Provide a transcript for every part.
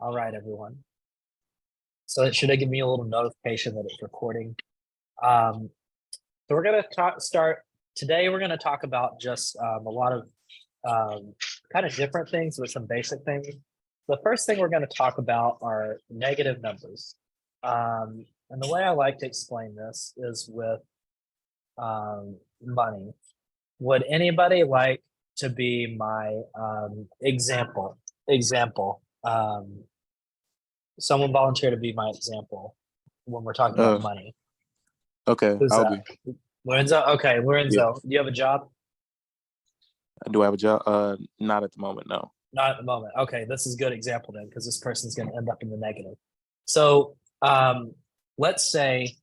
All right, everyone. So it should have given me a little notification that it's recording. So we're going to start today. We're going to talk about just a lot of kind of different things with some basic things. The first thing we're going to talk about are negative numbers. And the way I like to explain this is with money. Would anybody like to be my example? Someone volunteer to be my example when we're talking about money. Okay, Who's I'll that? be. Lorenzo? Okay, Lorenzo, Yeah. do you have a job? Do I have a job? Not at the moment, no. Not at the moment. Okay, this is a good example then, because this person's going to end up in the negative. So let's say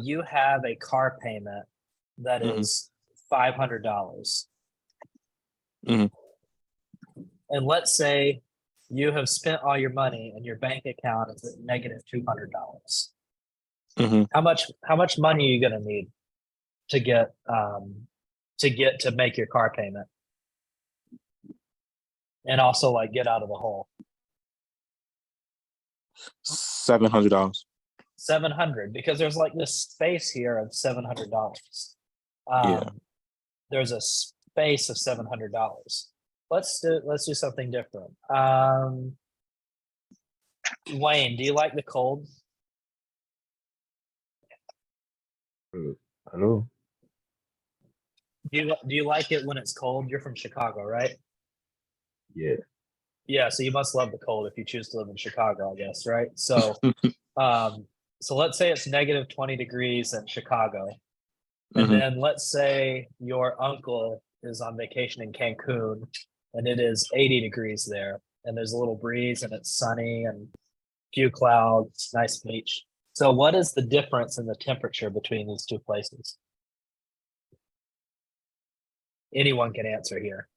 you have a car payment that is $500. Mhm. And let's say you have spent all your money and your bank account is at negative $200. Mhm. How much money are you going to need to get to make your car payment and also like get out of the hole? $700. 700, because there's like this space here of $700. Yeah. There's a space of $700. Let's do something different. Wayne, do you like the cold? Hello. Do you like it when it's cold? You're from Chicago, right? Yeah. Yeah, so you must love the cold if you choose to live in Chicago, I guess, right? So so let's say it's negative 20 degrees in Chicago. And then let's say your uncle is on vacation in Cancun and it is 80 degrees there and there's a little breeze and it's sunny and few clouds, nice beach. So what is the difference in the temperature between these two places? Anyone can answer here.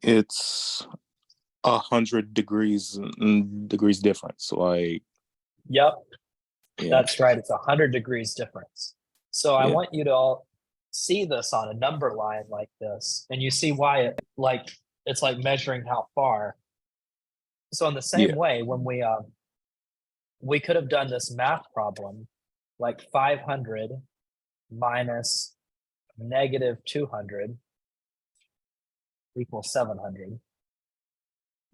It's 100 degrees difference. Like, Yep, yeah. that's right. It's 100 degrees difference. So I Yeah. want you to all see this on a number line like this, and you see why it's like measuring how far. So in the same way, when we could have done this math problem, like 500 minus negative 200 equals 700.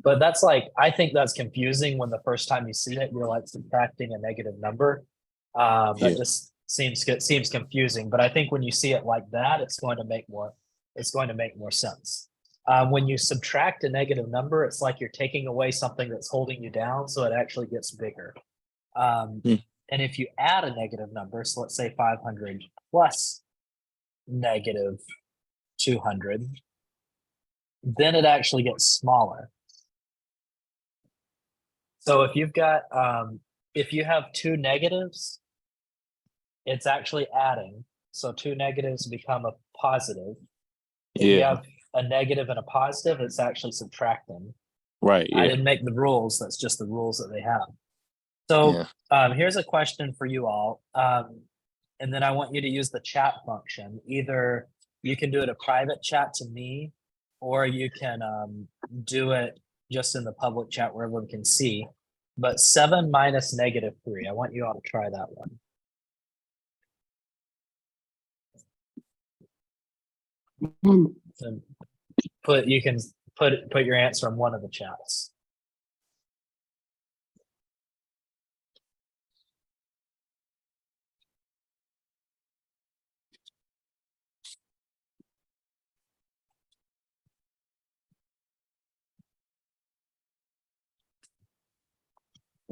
But that's like, I think that's confusing when the first time you see it, you're like subtracting a negative number. That just seems confusing. But I think when you see it like that, it's going to make more sense. When you subtract a negative number, it's like you're taking away something that's holding you down, so it actually gets bigger. And if you add a negative number, so let's say 500 plus negative 200, then it actually gets smaller. So if you've got, if you have two negatives, it's actually adding. So two negatives become a positive. If you have a negative and a positive, it's actually subtracting. Right. Yeah. I didn't make the rules. That's just the rules that they have. So here's a question for you all. And then I want you to use the chat function. Either you can do it a private chat to me, or you can do it just in the public chat where everyone can see. But 7 minus negative 3. I want you all to try that one. And you can put your answer in one of the chats.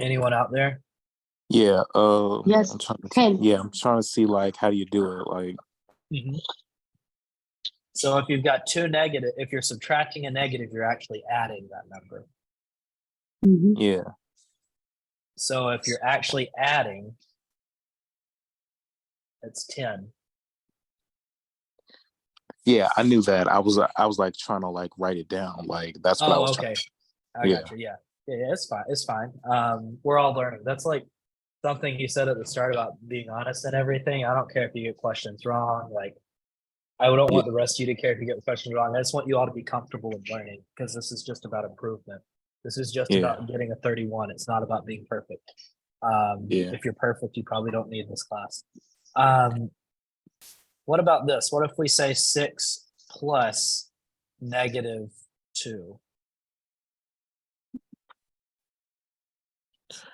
Anyone out there? Yeah. Yes. I'm trying to see like how do you do it? Like. So if you've got two negative, if you're subtracting a negative, you're actually adding that number. Yeah. So if you're actually adding, it's 10. Yeah, I knew that. I was like trying to like write it down. Like that's what I was trying. I got you. Yeah, it's fine. It's fine. We're all learning. That's like something you said at the start about being honest and everything. I don't care if you get questions wrong. Like, I don't want the rest of you to care if you get the question wrong. I just want you all to be comfortable with learning because this is just about improvement. This is just about getting a 31. It's not about being perfect. If you're perfect, you probably don't need this class. What about this? What if we say 6 plus -2?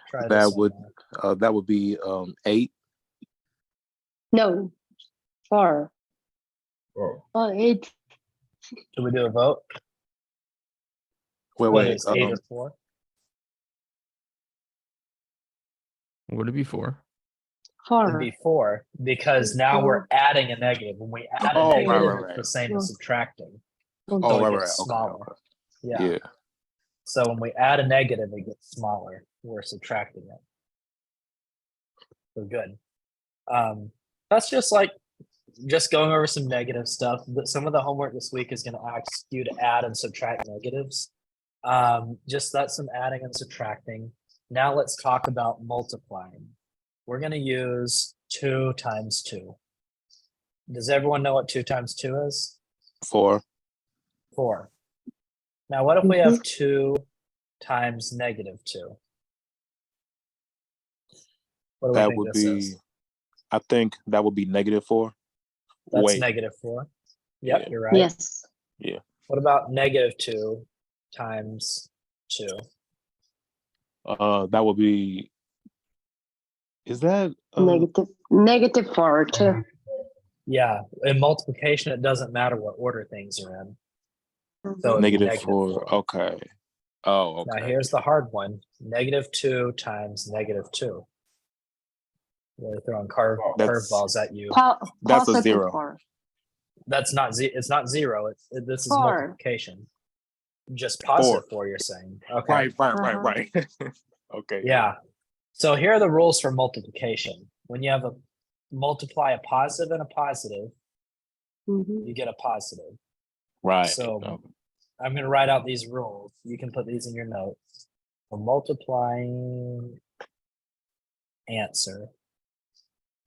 Try this one now. That would be 8. No, 4. Oh. 8. Should we do a vote? Wait, What is 8 or 4? Would it be 4? 4. It'd be 4 because now we're adding a negative. When we add a Oh, right, negative, right, it's the right. same as subtracting. Oh, So it right, gets right. smaller. Okay. Yeah. Yeah. So when we add a negative, it gets smaller. We're subtracting it. So good. That's just going over some negative stuff. Some of the homework this week is going to ask you to add and subtract negatives. That's some adding and subtracting. Now let's talk about multiplying. We're going to use 2 times 2. Does everyone know what 2 times 2 is? 4. 4. Now, what if we have 2 times -2? What do we That think would this be. is? I think that would be -4. That's Wait. -4. Yep, Yeah. you're right. Yes. What about -2 times 2? That would be. Is that -4 too. Yeah, in multiplication, it doesn't matter what order things are in. So it'd be -4? Okay. Oh, okay. Now here's the hard one: -2 times -2. Really throwing curveballs at you. That's a Positive 0. 4. That's not it's not 0. This is 4. multiplication. Just positive 4. You're saying. Okay. Right. Okay. Yeah. So here are the rules for multiplication. When you have multiply a positive and a positive, you get a positive. Right. So I'm going to write out these rules. You can put these in your notes. A multiplying answer.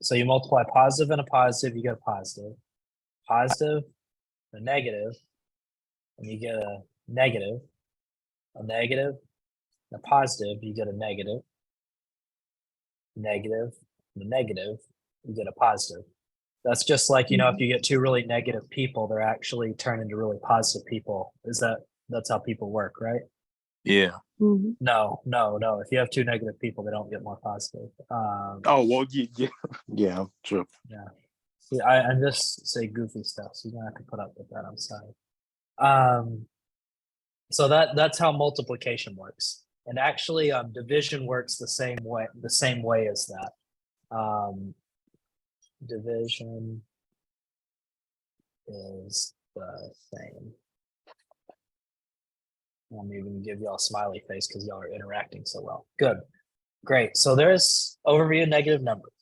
So you multiply positive and a positive, you get a positive. Positive, a negative, and you get a negative. A negative, a positive, you get a negative. Negative, and a negative, you get a positive. That's just like, if you get 2 really negative people, they're actually turn into really positive people. That's how people work, right? Yeah. No. If you have 2 negative people, they don't get more positive. Oh, well, yeah, true. Yeah. See, I just say goofy stuff, so you're gonna have to put up with that. I'm sorry. So that's how multiplication works, and actually, division works the same way as that. Division is the same. I'm even give y'all a smiley face because y'all are interacting so well. Good. Great. So there's overview of negative numbers.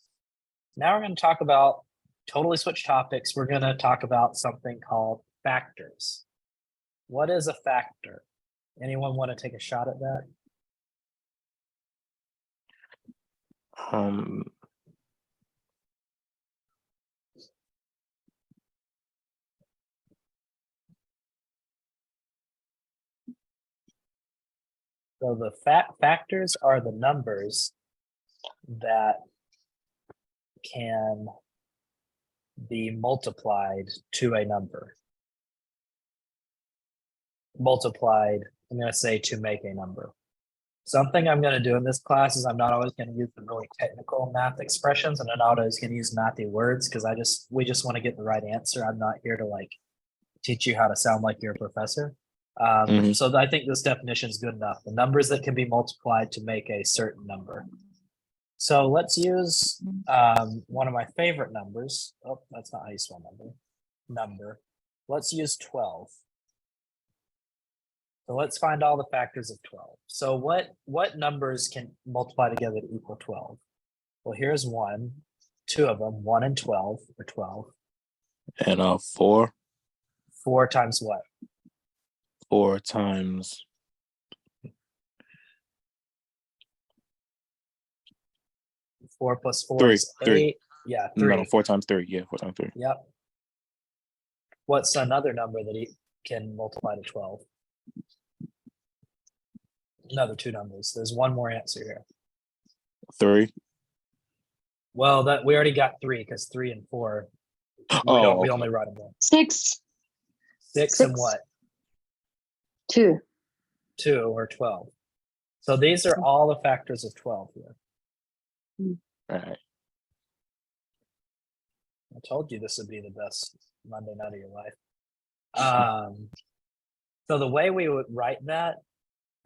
Now we're going to talk about totally switch topics. We're going to talk about something called factors. What is a factor? Anyone want to take a shot at that? So the factors are the numbers that can be multiplied to a number. Multiplied, I'm going to say to make a number. Something I'm going to do in this class is I'm not always going to use the really technical math expressions, and I'm not always going to use mathy words because we just want to get the right answer. I'm not here to teach you how to sound like you're a professor. So I think this definition is good enough. The numbers that can be multiplied to make a certain number. So let's use one of my favorite numbers. Oh, that's not how you spell number. Let's use 12. So let's find all the factors of 12. So what numbers can multiply together to equal 12? Well, here's 2 of them, 1 and 12, or 12. And 4. 4 times what? 4 times 4 plus 4 3. is 8. Yeah, 3. No, 4 times 3. Yeah, 4 times 3. Yep. What's another number that he can multiply to 12? Another two numbers. There's one more answer here. 3. Well, that we already got 3 because 3 and 4. We Okay. only write them one. 6, 6 and Six. what? 2. 2 or 12. So these are all the factors of 12 here. All right. I told you this would be the best Monday night of your life. So the way we would write that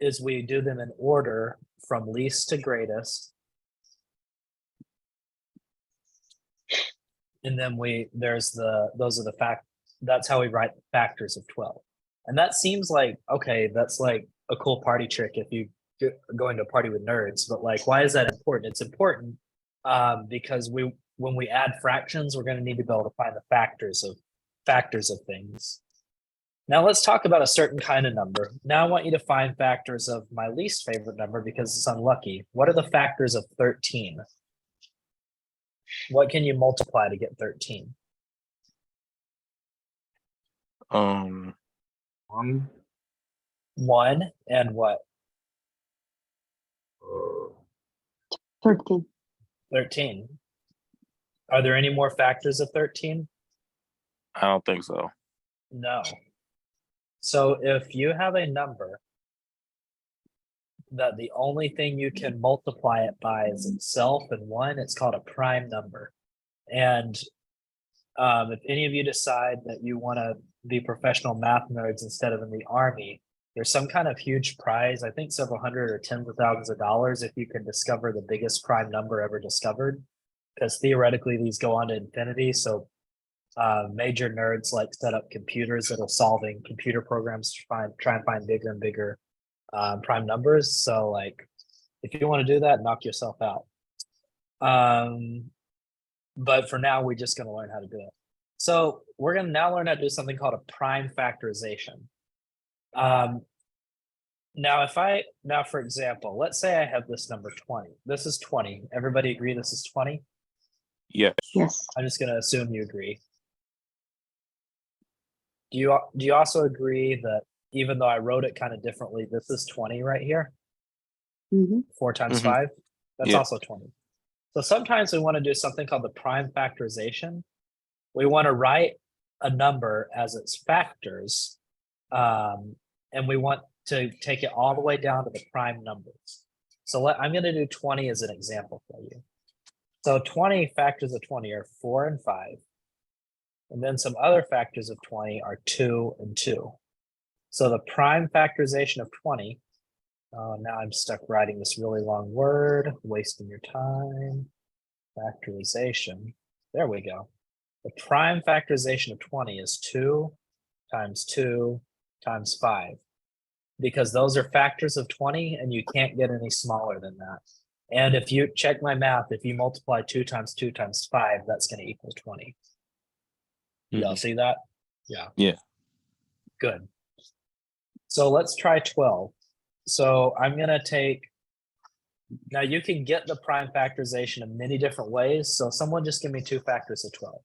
is we do them in order from least to greatest. And then those are the that's how we write factors of 12. And that seems like, okay, that's like a cool party trick if you going to a party with nerds, but like, why is that important? It's important because when we add fractions, we're going to need to be able to find the factors of things. Now let's talk about a certain kind of number. Now I want you to find factors of my least favorite number because it's unlucky. What are the factors of 13? What can you multiply to get 13? 1. 1 and what? 13. 13. Are there any more factors of 13? I don't think so. No. So if you have a number that the only thing you can multiply it by is itself and 1, it's called a prime number. And if any of you decide that you want to be professional math nerds instead of in the army, there's some kind of huge prize, I think several hundred or tens of thousands of dollars if you can discover the biggest prime number ever discovered, because theoretically these go on to infinity. So major nerds like set up computers that are solving computer programs to try and find bigger and bigger prime numbers. So like, if you want to do that, knock yourself out. But for now, we're just going to learn how to do it. So we're going to now learn how to do something called a prime factorization. Now, for example, let's say I have this number 20. This is 20. Everybody agree this is 20? Yes. Yes. I'm just going to assume you agree. Do you also agree that even though I wrote it kind of differently, this is 20 right here? Mm-hmm. 4 times Mhm. 5? That's Yeah. also 20. So sometimes we want to do something called the prime factorization. We want to write a number as its factors, and we want to take it all the way down to the prime numbers. So I'm going to do 20 as an example for you. So 20 factors of 20 are 4 and 5. And then some other factors of 20 are 2 and 2. So the prime factorization of 20, now I'm stuck writing this really long word, wasting your time. Factorization, there we go. The prime factorization of 20 is 2 times 2 times 5, because those are factors of 20 and you can't get any smaller than that. And if you check my math, if you multiply 2 times 2 times 5, that's going to equal 20. Y'all see that? Yeah. Yeah. Good. So let's try 12. So I'm going to take, now you can get the prime factorization in many different ways. So someone just give me 2 factors of 12,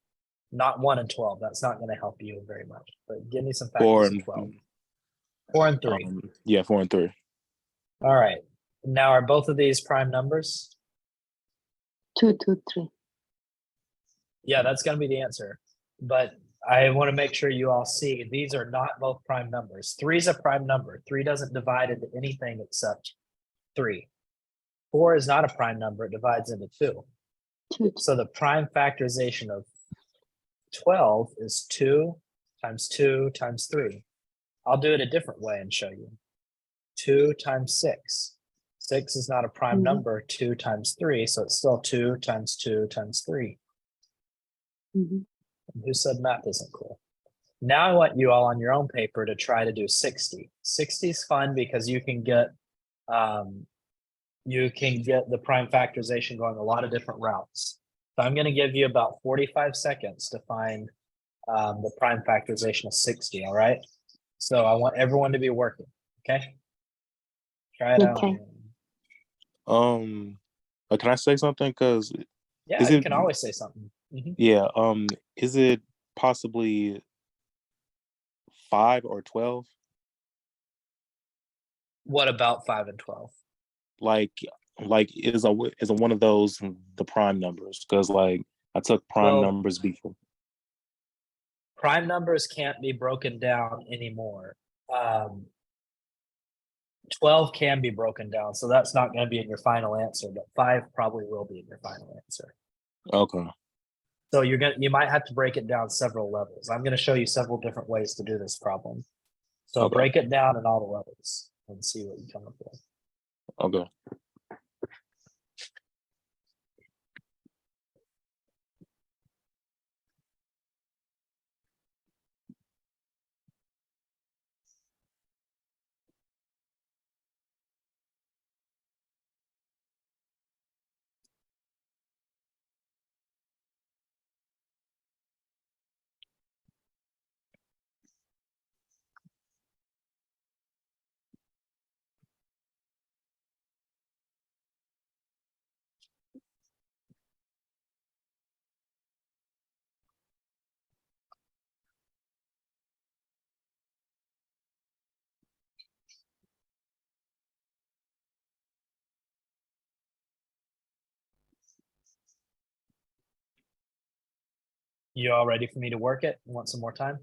not 1 and 12. That's not going to help you very much, but give me some factors 4 of and 12. 4 and 3. Yeah, 4 and 3. All right. Now, are both of these prime numbers? 2, 2, 3. Yeah, that's going to be the answer. But I want to make sure you all see these are not both prime numbers. 3 is a prime number. 3 doesn't divide into anything except 3. 4 is not a prime number. It divides into 2. 2. So the prime factorization of 12 is 2 times 2 times 3. I'll do it a different way and show you. 2 times 6. 6 is not a prime Mhm. number. 2 times 3, so it's still 2 times 2 times 3. Mhm. Who said math isn't cool? Now I want you all on your own paper to try to do 60. 60 is fun because you can get the prime factorization going a lot of different routes. So I'm going to give you about 45 seconds to find the prime factorization of 60. All right. So I want everyone to be working. Okay. Try it Okay. out. Can I say something? Cause Yeah, is you it? can always say something. Mhm. Yeah. Is it possibly 5 or 12? What about 5 and 12? Like is a one of those the prime numbers? Because like I took prime Well, numbers before. Prime numbers can't be broken down anymore. 12 can be broken down, so that's not going to be in your final answer, but 5 probably will be in your final answer. Okay. So you might have to break it down several levels. I'm going to show you several different ways to do this problem. So Okay. break it down in all the levels and see what you come up with. Okay. You all ready for me to work it? You want some more time?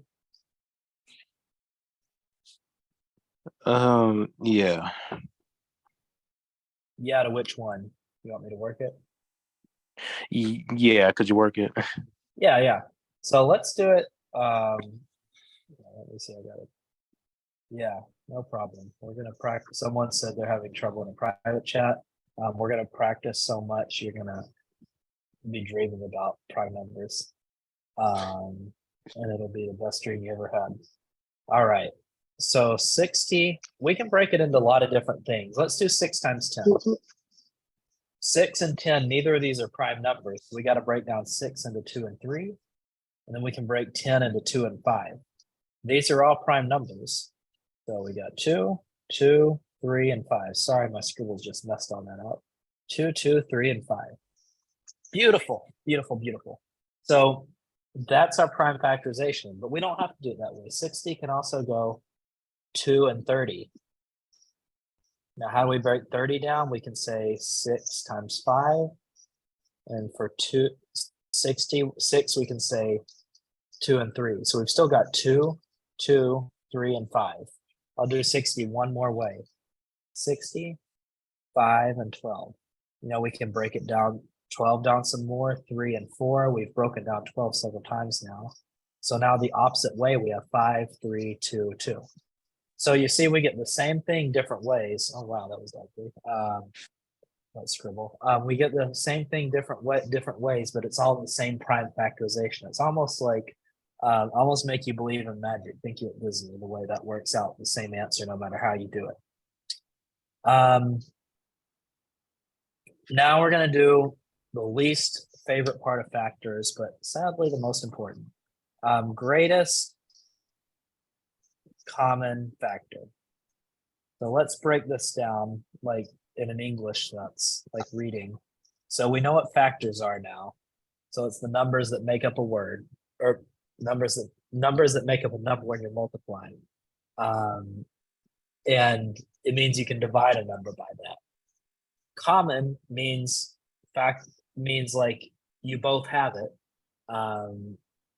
Yeah. Yeah, to which one? You want me to work it? Yeah, could you work it? Yeah. So let's do it. Let me see. I got it. Yeah, no problem. We're gonna practice. Someone said they're having trouble in a private chat. We're gonna practice so much. You're gonna be dreaming about prime numbers. And it'll be the best dream you ever had. All right. So 60, we can break it into a lot of different things. Let's do 6 times 10. 6 and 10, neither of these are prime numbers. So we got to break down 6 into 2 and 3. And then we can break 10 into 2 and 5. These are all prime numbers. So we got 2, 2, 3, and 5. Sorry, my scribbles just messed all that up. 2, 2, 3, and 5. Beautiful, beautiful, beautiful. So that's our prime factorization, but we don't have to do it that way. 60 can also go 2 and 30. Now, how do we break 30 down? We can say 6 times 5. And for 66, we can say 2 and 3. So we've still got 2, 2, 3, and 5. I'll do 60 one more way. 60, 5, and 12. You know, we can break it down 12 down some more, 3 and 4. We've broken down 12 several times now. So now the opposite way, we have 5, 3, 2, 2. So you see, we get the same thing different ways. Oh, wow, that was ugly. Let's scribble. We get the same thing different ways, but it's all the same prime factorization. It's almost like, almost make you believe in magic, think you at Disney, the way that works out, the same answer, no matter how you do it. Now we're going to do the least favorite part of factors, but sadly the most important. Greatest common factor. So let's break this down like in an English sense, like reading. So we know what factors are now. So it's the numbers that make up a word, or numbers that make up a number when you're multiplying. And it means you can divide a number by that. Common means like you both have it.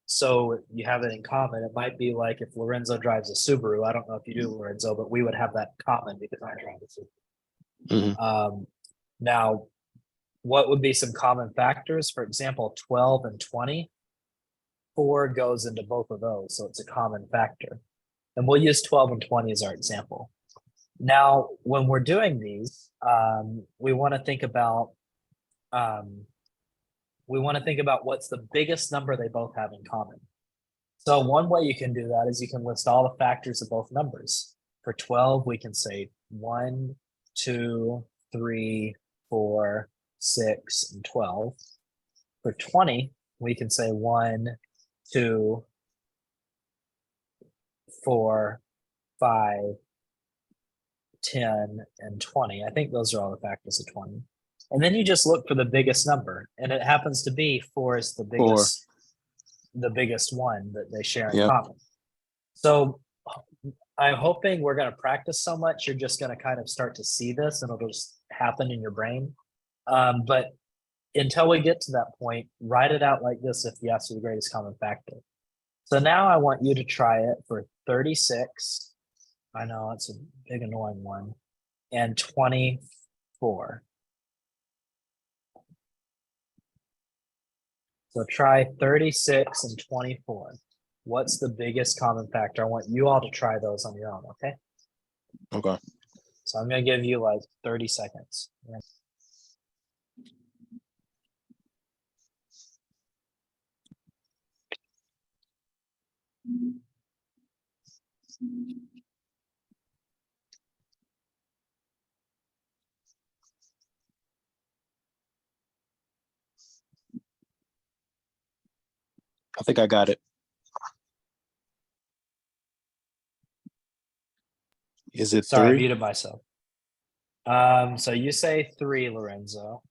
So you have it in common. It might be like if Lorenzo drives a Subaru. I don't know if you do, Lorenzo, but we would have that common because I drive a Subaru. Mhm. Now, what would be some common factors? For example, 12 and 20. 4 goes into both of those, so it's a common factor. And we'll use 12 and 20 as our example. Now, when we're doing these, we want to think about what's the biggest number they both have in common. So one way you can do that is you can list all the factors of both numbers. For 12, we can say 1, 2, 3, 4, 6, and 12. For 20, we can say 1, 2, 4, 5, 10, and 20. I think those are all the factors of 20. And then you just look for the biggest number, and it happens to be 4 is the biggest one that they share in Yep. common. So I'm hoping we're gonna practice so much, you're just gonna kind of start to see this and it'll just happen in your brain. But until we get to that point, write it out like this if you ask for the greatest common factor. So now I want you to try it for 36. I know it's a big annoying one. And 24. So try 36 and 24. What's the biggest common factor? I want you all to try those on your own, okay? Okay. So I'm gonna give you like 30 seconds. I think I got it. Is it Sorry, I 3? muted myself. So you say 3, Lorenzo.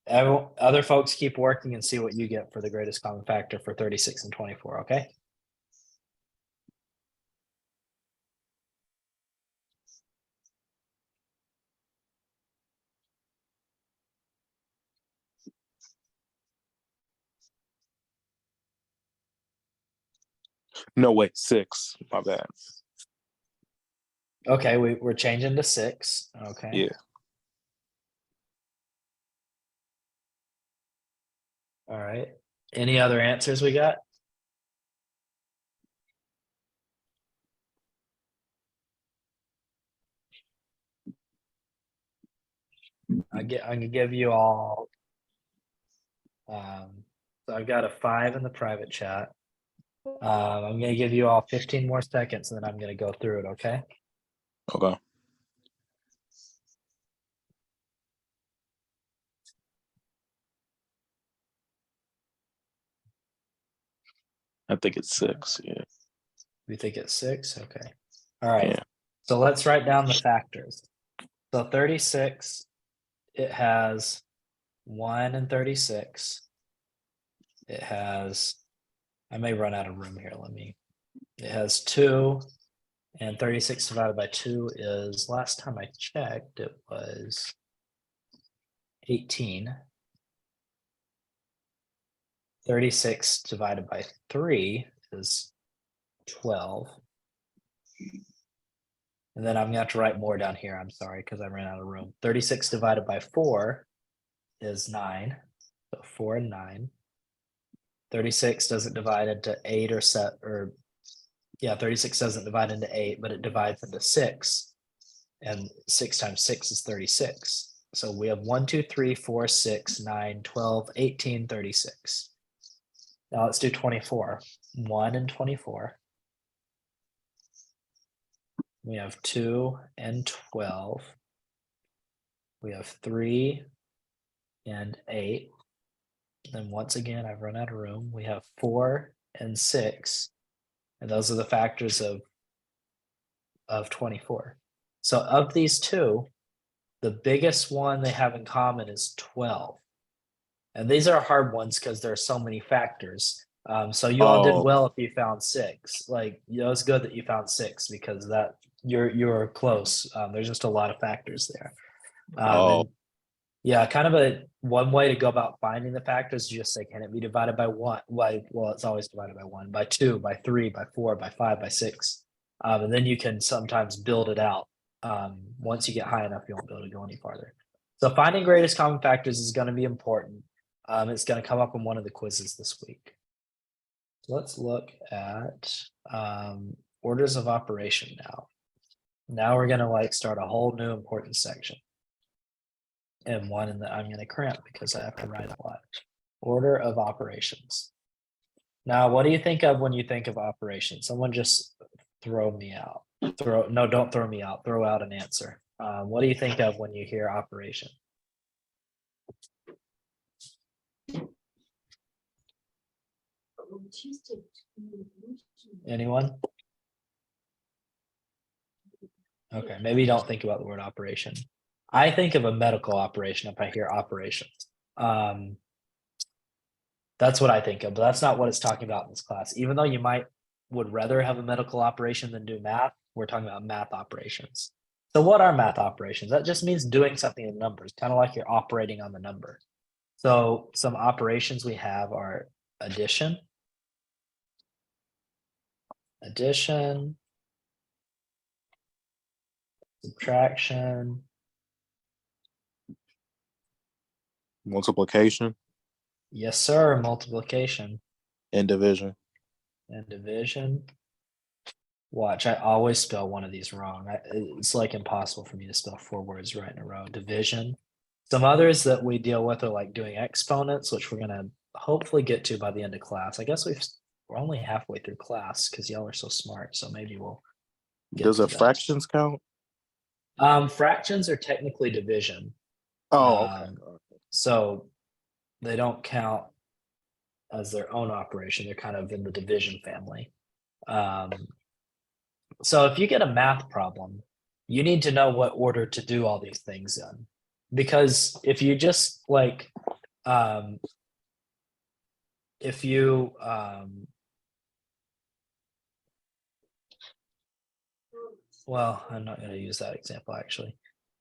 Other folks keep working and see what you get for the greatest common factor for 36 and 24, okay? No, wait, 6. My bad. Okay, we're changing to 6. Okay. Yeah. All right. Any other answers we got? I'm gonna give you all. So I've got a 5 in the private chat. I'm gonna give you all 15 more seconds, and then I'm gonna go through it. Okay. Okay. I think it's 6. Yeah. We think it's 6. Okay. All right. Yeah. So let's write down the factors. So 36, it has 1 and 36. It has, I may run out of room here. It has 2, and 36 divided by 2 is, last time I checked, it was 18. 36 divided by 3 is 12. And then I'm gonna have to write more down here. I'm sorry, because I ran out of room. 36 divided by 4 is 9. So 4 and 9. 36 doesn't divide into 8 or set or yeah, 36 doesn't divide into 8, but it divides into 6. And 6 times 6 is 36. So we have 1, 2, 3, 4, 6, 9, 12, 18, 36. Now let's do 24. 1 and 24. We have 2 and 12. We have 3 and 8. Then once again, I've run out of room. We have 4 and 6. And those are the factors of 24. So of these two, the biggest one they have in common is 12. And these are hard ones because there are so many factors. So you all did well if you found 6. Like, it's good that you found 6 because that you're close. There's just a lot of factors there. And yeah, kind of one way to go about finding the factors is just say, can it be divided by 1? Well, it's always divided by 1, by 2, by 3, by 4, by 5, by 6. And then you can sometimes build it out. Once you get high enough, you won't be able to go any farther. So finding greatest common factors is going to be important. It's going to come up in one of the quizzes this week. Let's look at orders of operation now. Now we're going to start a whole new important section. And one that I'm going to cramp because I have to write a lot. Order of operations. Now, what do you think of when you think of operations? Someone just throw me out. No, don't throw me out. Throw out an answer. What do you think of when you hear operation? Anyone? Okay, maybe you don't think about the word operation. I think of a medical operation if I hear operations. That's what I think of, but that's not what it's talking about in this class. Even though you might would rather have a medical operation than do math. We're talking about math operations. So what are math operations? That just means doing something in numbers, kind of like you're operating on the number. So some operations we have are addition, subtraction, Multiplication yes, sir, multiplication, and division. and division. Watch, I always spell one of these wrong. It's like impossible for me to spell 4 words right in a row. Division. Some others that we deal with are like doing exponents, which we're gonna hopefully get to by the end of class. I guess we're only halfway through class because y'all are so smart. So maybe we'll get Does to it that. fractions count? Fractions are technically division. Oh, okay. So they don't count as their own operation. They're kind of in the division family. So if you get a math problem, you need to know what order to do all these things in. Because if you just like, if you, well, I'm not going to use that example actually.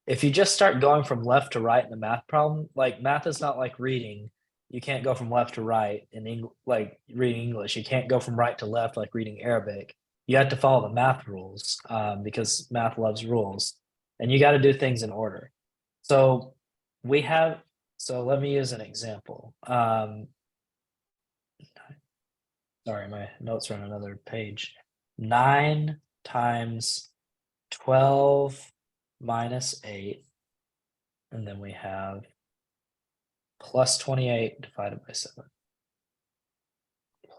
If you just start going from left to right in the math problem, like math is not like reading. You can't go from left to right in like reading English. You can't go from right to left like reading Arabic. You have to follow the math rules because math loves rules, and you got to do things in order. So we have. So let me use an example. Sorry, my notes are on another page. 9 times 12 minus 8, and then we have plus 28 divided by 7.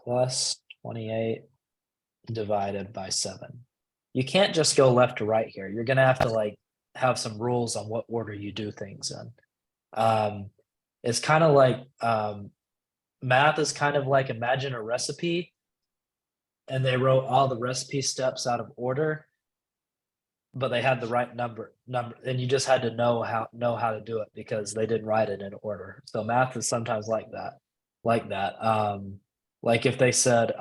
Plus 28 divided by 7. You can't just go left to right here. You're gonna have to like have some rules on what order you do things in. It's kind of like math is kind of like, imagine a recipe and they wrote all the recipe steps out of order, but they had the right number, and you just had to know how to do it because they didn't write it in order. So math is sometimes like that. Like if they said,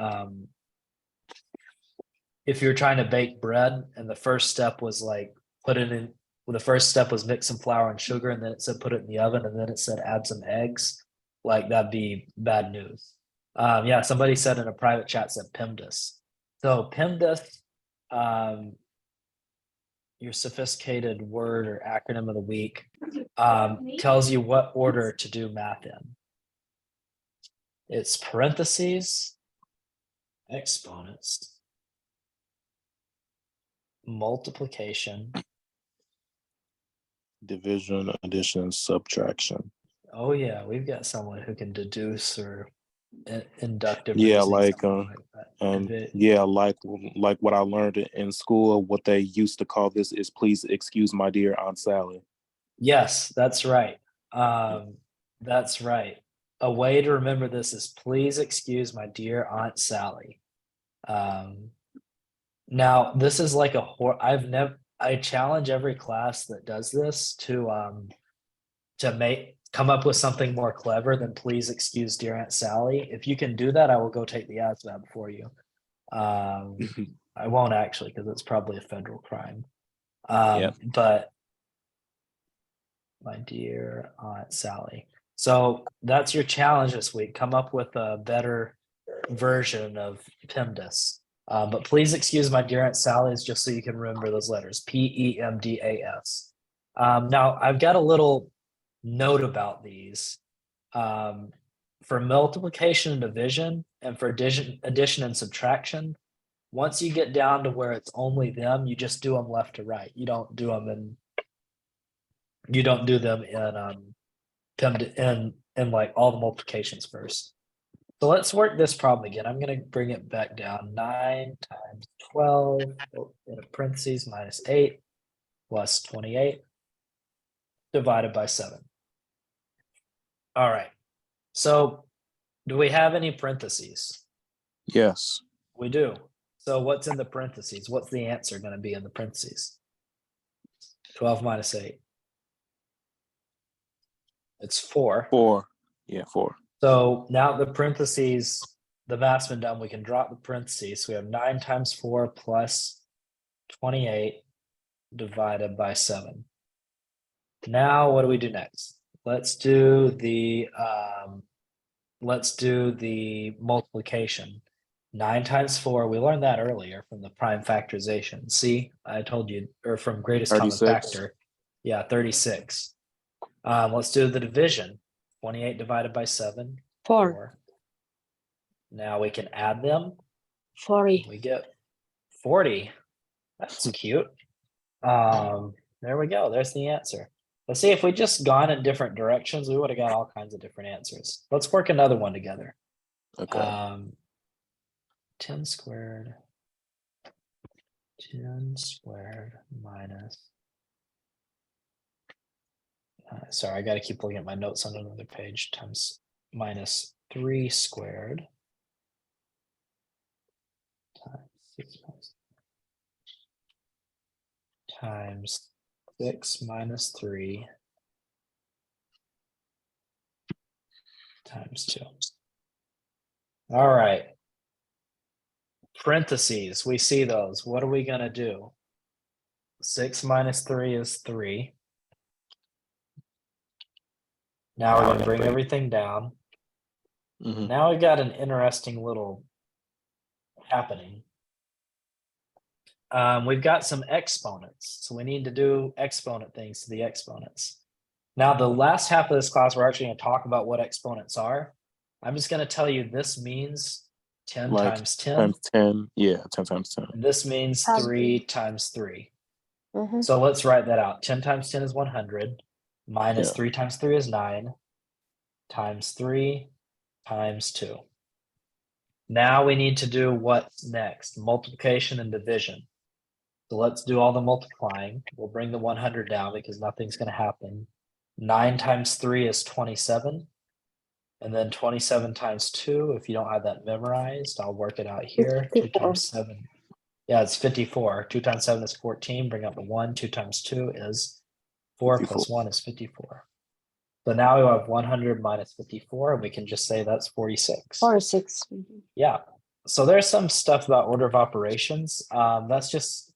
if you're trying to bake bread and the first step was like put it in, well, the first step was mix some flour and sugar, and then it said put it in the oven, and then it said add some eggs, like that'd be bad news. Yeah, somebody said in a private chat, said PEMDAS. So PEMDAS, your sophisticated word or acronym of the week, tells you what order to do math in. It's parentheses, exponents, multiplication, Division, addition, subtraction. oh yeah, we've got someone who can deduce or inductive Yeah, reasoning, like something like that. yeah, like what I learned in school. What they used to call this is, please excuse my dear Aunt Sally. Yes, that's right. That's right. A way to remember this is please excuse my dear Aunt Sally. Now this is like I challenge every class that does this to come up with something more clever than please excuse dear Aunt Sally. If you can do that, I will go take the ASVAB for you. I won't actually, because it's probably a federal crime. Yep. But my dear Aunt Sally. So that's your challenge this week. Come up with a better version of PEMDAS. But please excuse my dear Aunt Sally's, just so you can remember those letters, PEMDAS. Now I've got a little note about these. For multiplication and division, and for addition and subtraction, once you get down to where it's only them, you just do them left to right. You don't do them in in like all the multiplications first. So let's work this problem again. I'm going to bring it back down. 9 times 12 in parentheses minus 8 plus 28 divided by 7. All right. So do we have any parentheses? Yes. We do. So what's in the parentheses? What's the answer going to be in the parentheses? 12 minus 8. It's 4. 4. Yeah, 4. So now the parentheses the math's been done, we can drop the parentheses. So we have 9 times 4 plus 28 divided by 7. Now, what do we do next? Let's do the multiplication. 9 times 4, we learned that earlier from the prime factorization. See, I told you, or from greatest common 36. factor. Yeah, 36. Let's do the division. 28 divided by 7. 4. Now we can add them. 40. We get 40. That's cute. There we go. There's the answer. Let's see, if we just gone in different directions, we would have got all kinds of different answers. Let's work another one together. Okay. 10 squared. 10 squared minus. Sorry, I got to keep looking at my notes on another page. Times minus 3 squared. Times 6 times 6 minus 3 times 2. All right. Parentheses, we see those. What are we going to do? 6 minus 3 is 3. Now we're going to bring everything down. Mhm. Now we got an interesting little happening. We've got some exponents, so we need to do exponent things to the exponents. Now, the last half of this class, we're actually going to talk about what exponents are. I'm just going to tell you this means 10 Like times 10. Times 10. Yeah, 10 times 10. And this means Times 3 times 3. Mhm. So let's write that out. 10 times 10 is 100. Minus Yeah. 3 times 3 is 9. Times 3 times 2. Now we need to do what's next? Multiplication and division. So let's do all the multiplying. We'll bring the 100 down because nothing's going to happen. 9 times 3 is 27. And then 27 times 2, if you don't have that memorized, I'll work it out here. 2 54. times 7. Yeah, it's 54. 2 times 7 is 14. Bring up the 1. 2 times 2 is 4 plus 1 is 54. So now we have 100 minus 54, and we can just say that's 46. 46. Mhm. Yeah. So there's some stuff about order of operations. That's just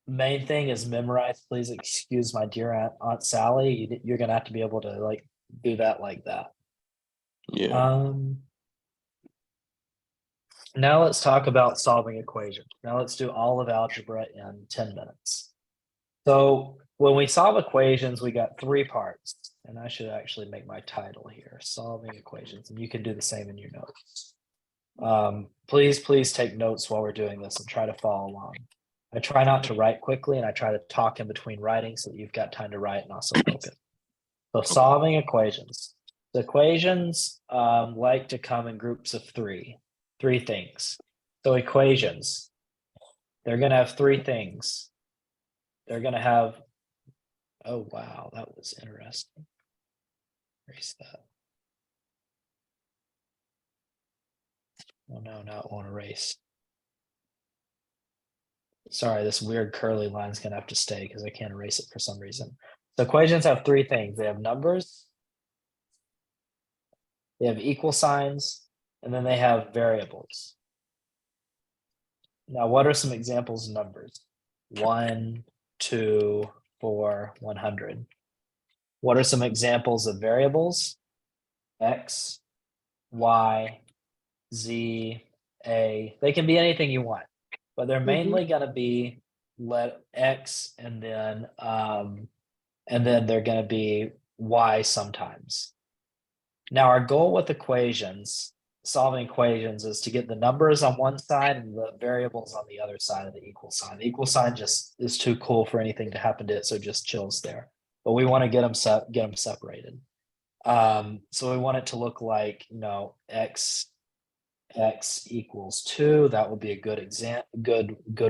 main thing is memorize. Please excuse my dear Aunt Sally. You're gonna have to be able to like do that like that. Yeah. Now let's talk about solving equations. Now let's do all of algebra in 10 minutes. So when we solve equations, we got 3 parts. And I should actually make my title here, solving equations, and you can do the same in your notes. Please take notes while we're doing this and try to follow along. I try not to write quickly, and I try to talk in between writing so that you've got time to write and also focus. So solving equations. The equations like to come in groups of 3 things. So equations, they're going to have 3 things. They're going to have, oh wow, that was interesting. Erase that. Oh no, now it won't erase. Sorry, this weird curly line is gonna have to stay because I can't erase it for some reason. So equations have 3 things. They have numbers, they have equal signs, and then they have variables. Now, what are some examples of numbers? 1, 2, 4, 100. What are some examples of variables? X, Y, Z, A. They can be anything you want, but they're mainly going to be let X and then they're going to be Y sometimes. Now, our goal with equations, solving equations, is to get the numbers on one side and the variables on the other side of the equal sign. The equal sign just is too cool for anything to happen to it, so it just chills there. But we want to get them separated. So we want it to look like, x equals 2. That would be a good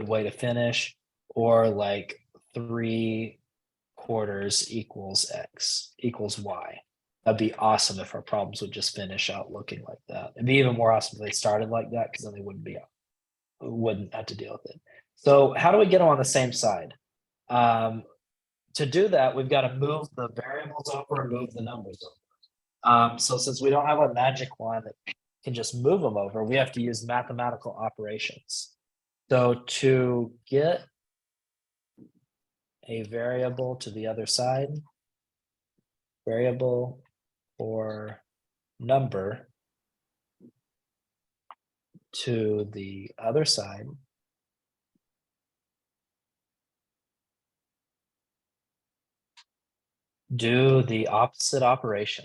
way to finish. Or like 3/4 equals x equals y. That'd be awesome if our problems would just finish out looking like that. It'd be even more awesome if they started like that, because then they wouldn't have to deal with it. So how do we get them on the same side? To do that, we've got to move the variables over and move the numbers over. So since we don't have a magic wand that can just move them over. We have to use mathematical operations. So to get a variable to the other side, variable or number to the other side, do the opposite operation.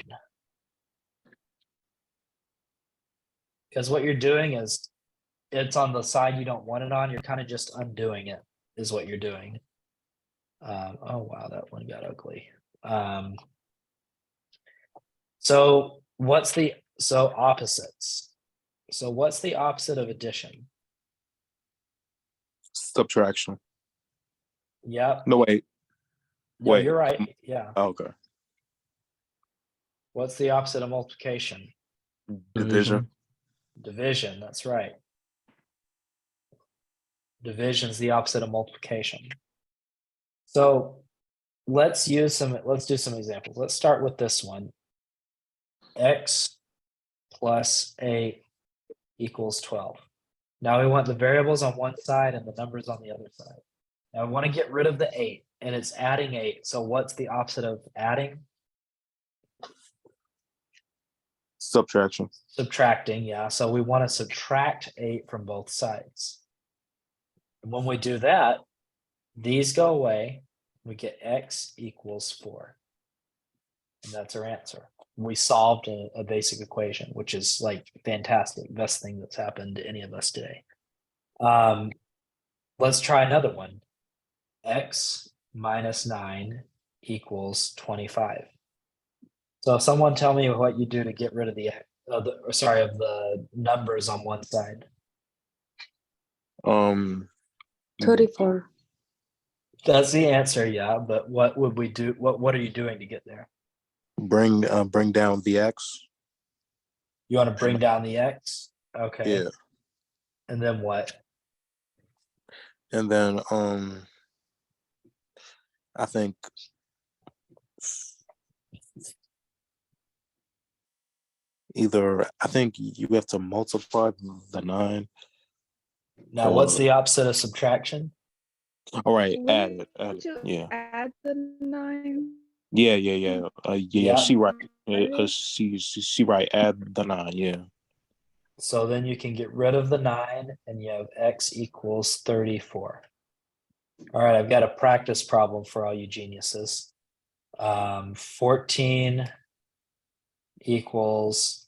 Because what you're doing is, it's on the side you don't want it on, you're kind of just undoing it, is what you're doing. Oh wow, that one got ugly. So opposites. So what's the opposite of addition? Subtraction. Yep. No, wait. No, Wait. you're right. Yeah. Oh, okay. What's the opposite of multiplication? Division. Division, that's right. Division is the opposite of multiplication. So let's do some examples. Let's start with this one. X plus 8 equals 12. Now we want the variables on one side and the numbers on the other side. Now I want to get rid of the 8, and it's adding 8. So what's the opposite of adding? Subtraction. Subtracting, yeah. So we want to subtract 8 from both sides. And when we do that, these go away. We get x equals 4. And that's our answer. We solved a basic equation, which is like fantastic. Best thing that's happened to any of us today. Let's try another one. X minus 9 equals 25. So someone tell me what you do to get rid of the numbers on one side. 34. That's the answer, yeah. But what would we do? What are you doing to get there? Bring down the x. You want to bring down the x? Okay. Yeah. And then what? And then I think you have to multiply the 9. Now, what's the opposite of subtraction? All right, add it. Yeah. Add the 9. Yeah. Yeah. She right. She right. Add the 9. Yeah. So then you can get rid of the 9 and you have x equals 34. All right, I've got a practice problem for all you geniuses. 14 equals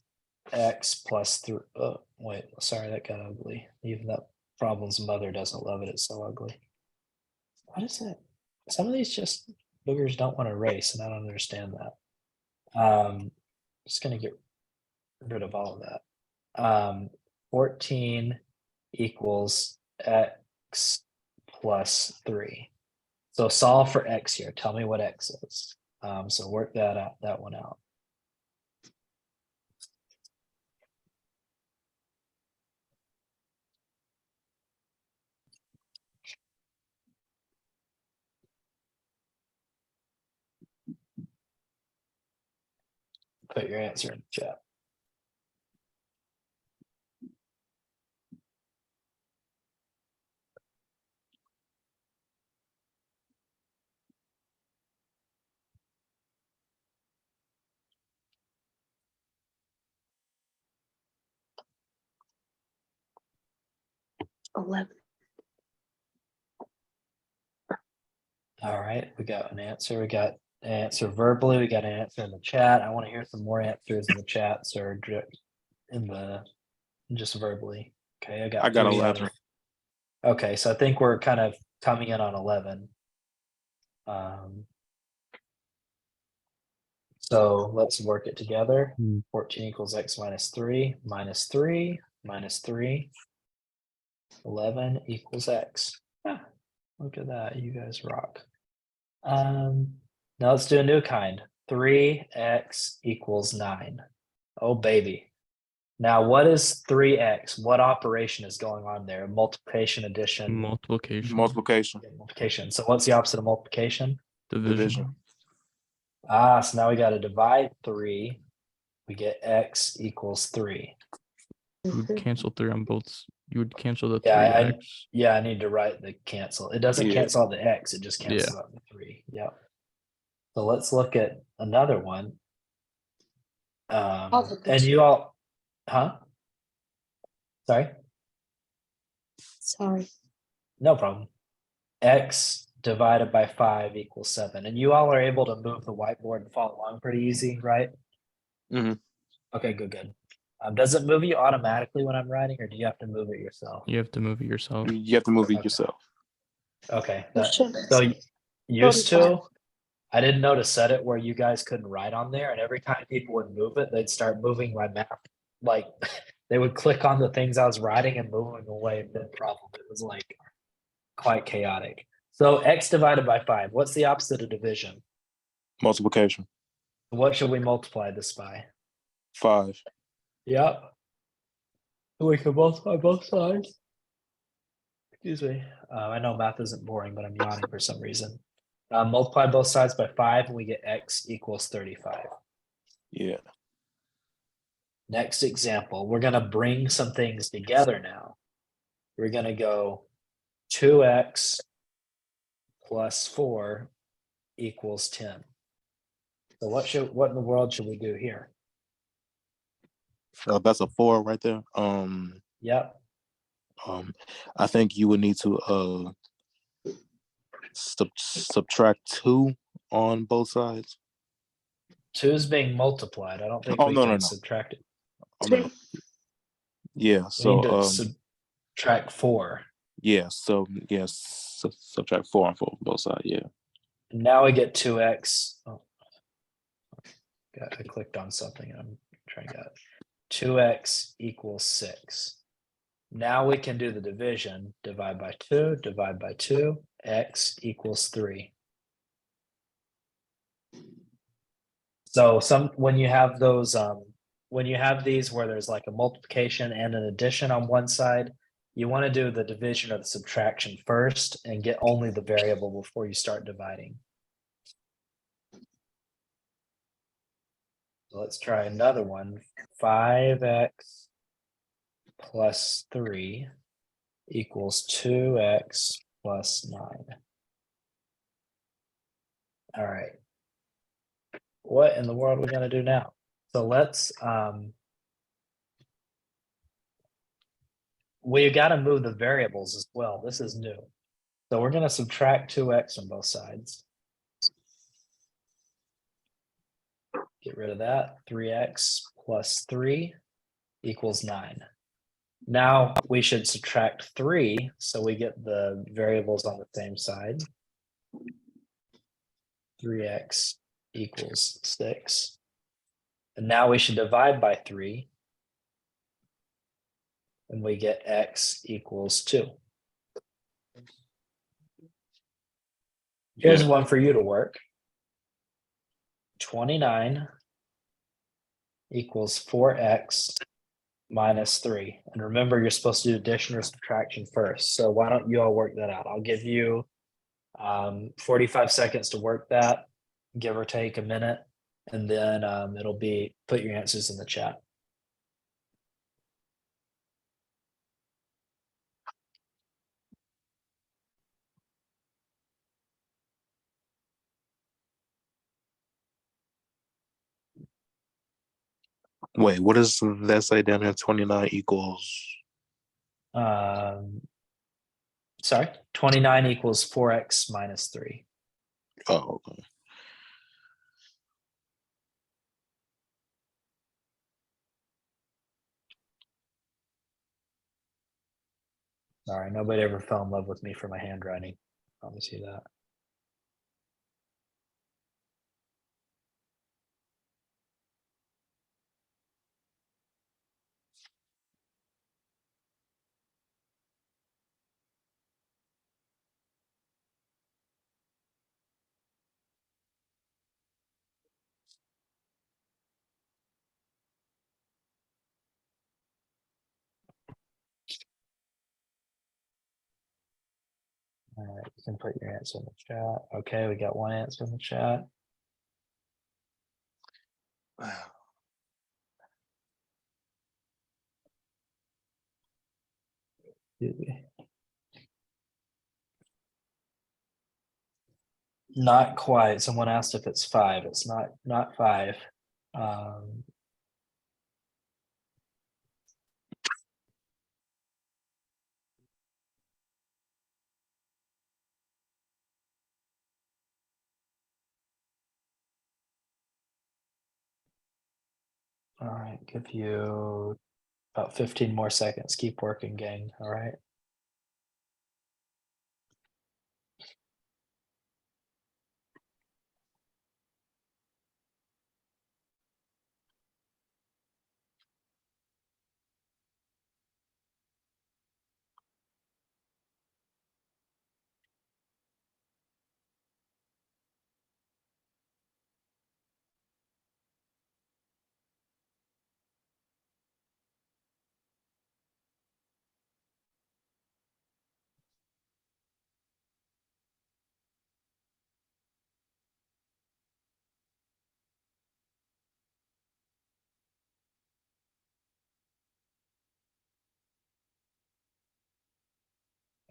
x plus 3. Oh, wait, sorry, that got ugly. Even that problem's mother doesn't love it. It's so ugly. What is it? Some of these just boogers don't want to erase, and I don't understand that. Just going to get rid of all of that. 14 equals x plus 3. So solve for x here. Tell me what x is. So work that one out. Put your answer in the chat. $11. All right, we got an answer. We got an answer verbally. We got an answer in the chat. I want to hear some more answers in the chats or just verbally. Okay, I got 11. Okay, so I think we're kind of coming in on 11. So let's work it together. 14 equals x minus 3 minus 3 minus 3. 11 equals x. Ah, look at that. You guys rock. Now let's do a new kind. 3x equals 9. Oh, baby. Now, what is 3x? What operation is going on there? Multiplication, addition, Multiplication. So what's the opposite of multiplication? Division. So now we got to divide 3. We get x equals 3. You would cancel 3 on both. You would cancel the Yeah, 3x. Yeah, I need to write the cancel. It doesn't Yeah. cancel out the X, it just cancels out the 3. Yep. So let's look at another one. And you all, huh? Sorry? Sorry. No problem. X divided by 5 equals 7. And you all are able to move the whiteboard and follow along pretty easy, right? Mhm. Okay, good. Does it move you automatically when I'm writing, or do you have to move it yourself? You have to move it yourself. You have to move it Okay. yourself. Okay. Question. So used to, 45. I didn't know to set it where you guys couldn't write on there, and every time people would move it, they'd start moving my map. Like they would click on the things I was writing and moving away. The problem, it was like quite chaotic. So X divided by 5. What's the opposite of division? Multiplication. What should we multiply this by? 5. Yep. We can multiply both sides. Excuse me. I know math isn't boring, but I'm yawning for some reason. Multiply both sides by 5 and we get X equals 35. Yeah. Next example, we're going to bring some things together now. We're going to go 2X plus 4 equals 10. So what in the world should we do here? That's a 4 right there. Yep. I think you would need to subtract 2 on both sides. 2 is being multiplied. I don't think Oh, we no, can no. subtract it. Oh, no. Yeah. We need to So subtract 4. yeah. So yes, subtract 4 on both sides. Yeah. Now we get 2X. Oh, I clicked on something. I'm trying to get 2X equals 6. Now we can do the division. Divide by 2, X equals 3. So when you have those, when you have these where there's like a multiplication and an addition on one side, you want to do the division or the subtraction first and get only the variable before you start dividing. So let's try another one. 5X plus 3 equals 2X plus 9. All right. What in the world are we going to do now? So let's, we got to move the variables as well. This is new. So we're going to subtract 2X on both sides. Get rid of that. 3X plus 3 equals 9. Now we should subtract 3 so we get the variables on the same side. 3X equals 6. And now we should divide by 3. And we get X equals 2. Here's one for you to work. 29 equals 4X minus 3. And remember, you're supposed to do addition or subtraction first. So why don't you all work that out? I'll give you 45 seconds to work that, give or take a minute. And then it'll be, put your answers in the chat. Wait, what does that say down here? 29 equals. Sorry, 29 equals 4X minus 3. Oh, okay. Sorry, nobody ever fell in love with me for my handwriting. I promise you that. All right, you can put your answer in the chat. Okay, we got one answer in the chat. Not quite. Someone asked if it's 5. It's not 5. All right, give you about 15 more seconds. Keep working, gang. All right.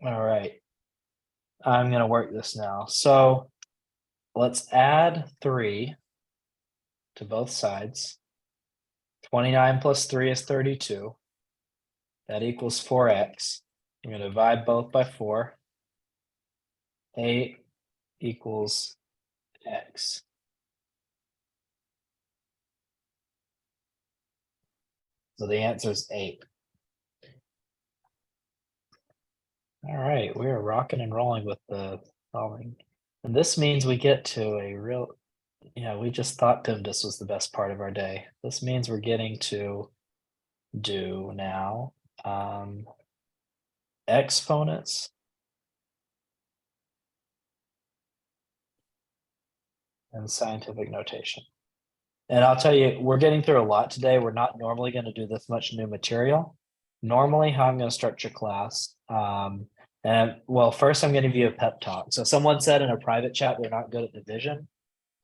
All right. I'm going to work this now. So let's add 3 to both sides. 29 plus 3 is 32. That equals 4x. I'm going to divide both by 4. 8 equals x. So the answer is 8. All right, we are rocking and rolling with the solving. And this means we get to a real, we just thought PIMDIS was the best part of our day. This means we're getting to do now exponents and scientific notation. And I'll tell you, we're getting through a lot today. We're not normally going to do this much new material. Normally, how I'm going to structure class. And well, first I'm going to give you a pep talk. So someone said in a private chat, they're not good at division.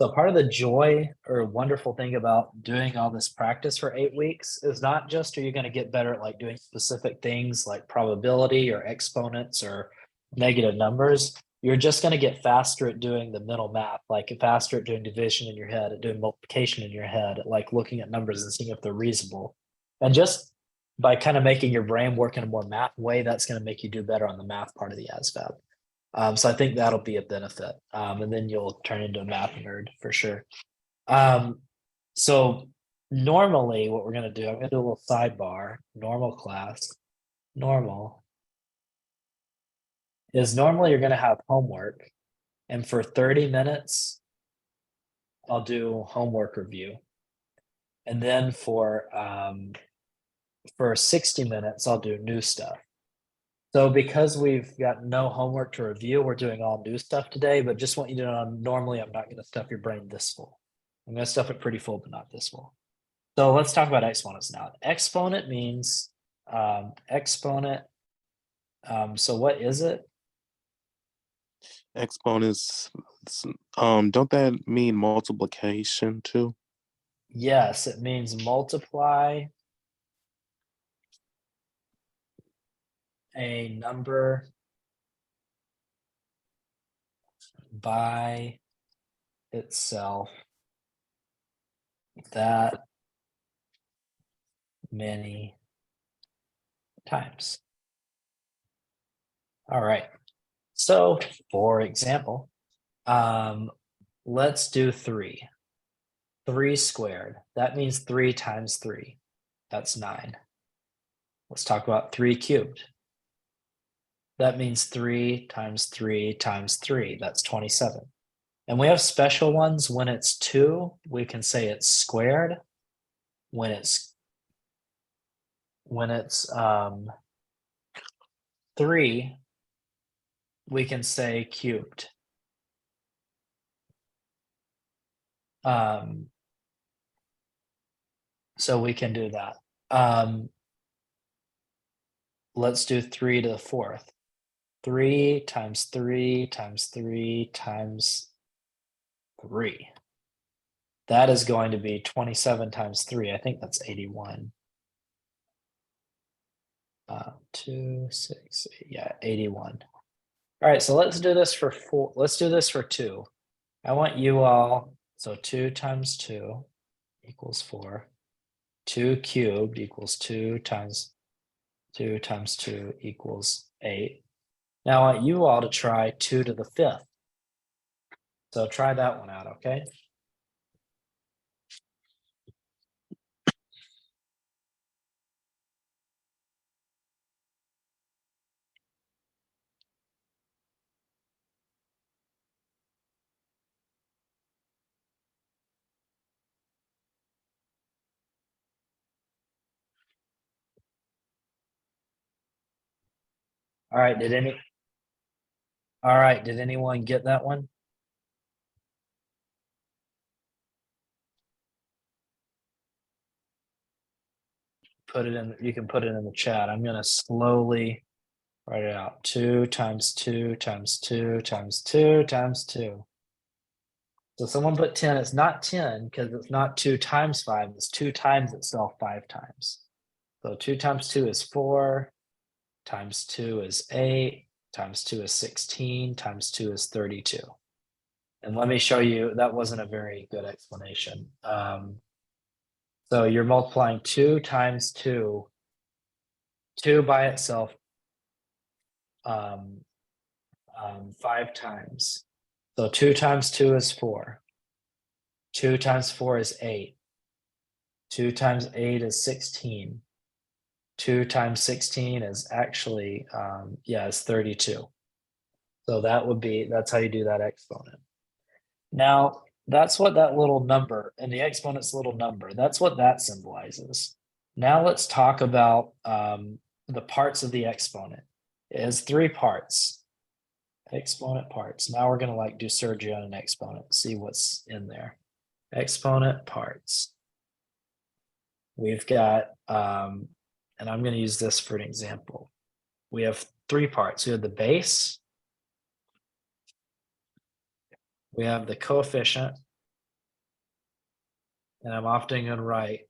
So part of the joy or wonderful thing about doing all this practice for 8 weeks is not just are you going to get better at like doing specific things like probability or exponents or negative numbers. You're just going to get faster at doing the mental math, like faster at doing division in your head, at doing multiplication in your head, at like looking at numbers and seeing if they're reasonable. And just by kind of making your brain work in a more math way, that's going to make you do better on the math part of the ASVAB. So I think that'll be a benefit. And then you'll turn into a math nerd for sure. So normally what we're going to do, I'm going to do a little sidebar, normal class, normal is normally you're going to have homework. And for 30 minutes, I'll do homework review. And then for 60 minutes, I'll do new stuff. So because we've got no homework to review, we're doing all new stuff today, but just want you to know, normally I'm not going to stuff your brain this full. I'm going to stuff it pretty full, but not this full. So let's talk about exponents now. Exponent means exponent. So what is it? Exponents, don't that mean multiplication too? Yes, it means multiply a number by itself that many times. All right. So for example, let's do 3. 3 squared. That means 3 times 3. That's 9. Let's talk about 3 cubed. That means 3 times 3 times 3. That's 27. And we have special ones. When it's 2, we can say it's squared. When it's 3, we can say cubed. So we can do that. Let's do 3 to the 4th. 3 times 3 times 3 times 3. That is going to be 27 times 3. I think that's 81. 2, 6, 8, yeah, 81. All right, so let's do this for 4. Let's do this for 2. I want you all, so 2 times 2 equals 4. 2 cubed equals 2 times 2 times 2 equals 8. Now I want you all to try 2 to the 5th. So try that one out, okay? All right, did anyone get that one? Put it in, you can put it in the chat. I'm gonna slowly write it out. 2 times 2 times 2 times 2 times 2. So someone put 10, it's not 10 because it's not 2 times 5, it's 2 times itself 5 times. So 2 times 2 is 4, times 2 is 8, times 2 is 16, times 2 is 32. And let me show you, that wasn't a very good explanation. So you're multiplying 2 times 2, 2 by itself, 5 times. So 2 times 2 is 4. 2 times 4 is 8. 2 times 8 is 16. 2 times 16 is actually, it's 32. So that's how you do that exponent. Now, that's what that little number, and the exponent's little number, that's what that symbolizes. Now let's talk about the parts of the exponent. It has 3 parts. Exponent parts. Now we're gonna do Sergio on an exponent, see what's in there. Exponent parts. We've got, and I'm gonna use this for an example. We have 3 parts. We have the base. We have the coefficient. And I'm often gonna write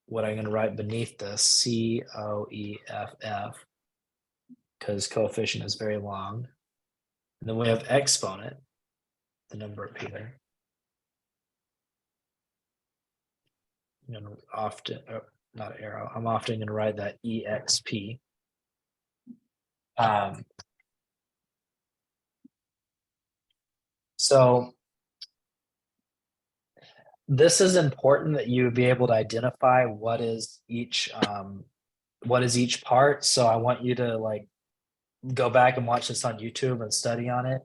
what I'm gonna write beneath this, COEFF, because coefficient is very long. And then we have exponent, the number up here. I'm gonna often, not arrow, I'm often gonna write that EXP. So this is important that you be able to identify what is each part. So I want you to go back and watch this on YouTube and study on it.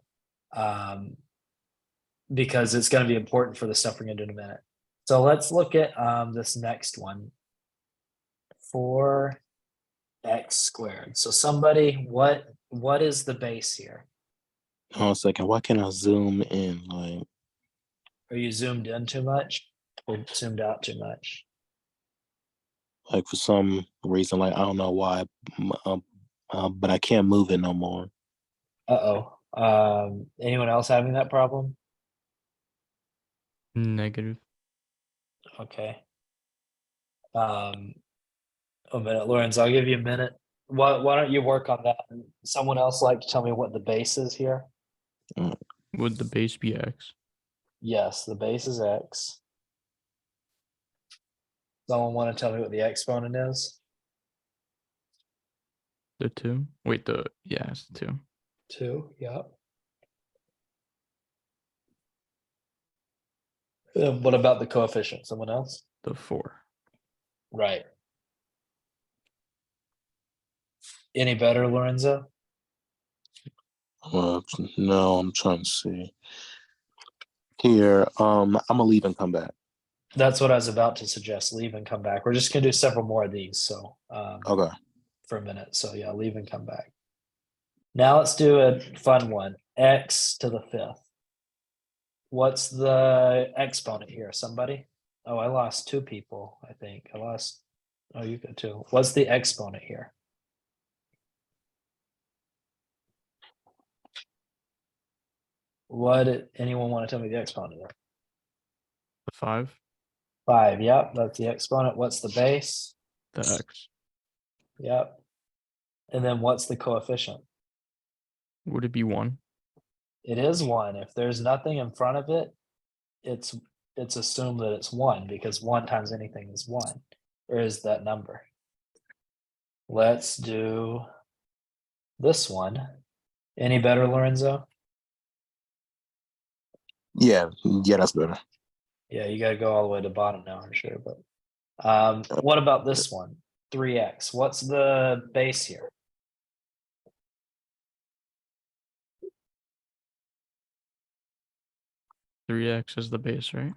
Because it's going to be important for the stuff we're going to do in a minute. So let's look at this next one. 4x squared. So somebody, what is the base here? Hold on a second. Why can't I zoom in? Like, Are you zoomed in too much or zoomed out too much? like for some reason, like I don't know why, but I can't move it no more. Anyone else having that problem? Negative. Okay. A minute, Lorenz, I'll give you a minute. Why don't you work on that? Someone else like to tell me what the base is here? Would the base be X? Yes, the base is X. Someone want to tell me what the exponent is? The 2? Wait, it's 2. 2, yep. What about the coefficient? Someone else? The 4. Right. Any better, Lorenzo? No, I'm trying to see. Here, I'm gonna leave and come back. That's what I was about to suggest. Leave and come back. We're just gonna do several more of these. So Okay. for a minute. So yeah, leave and come back. Now let's do a fun one. X to the 5th. What's the exponent here? Somebody? Oh, I lost 2 people, I think. Oh, you could too. What's the exponent here? Anyone want to tell me the exponent there? The 5. 5, yep, that's the exponent. What's the base? The X. Yep. And then what's the coefficient? Would it be 1? It is 1. If there's nothing in front of it, it's assumed that it's 1 because 1 times anything is 1, or is that number. Let's do this one. Any better, Lorenzo? Yeah, that's better. Yeah, you gotta go all the way to bottom now, I'm sure, but what about this one? 3x. What's the base here? Three x is the base, right?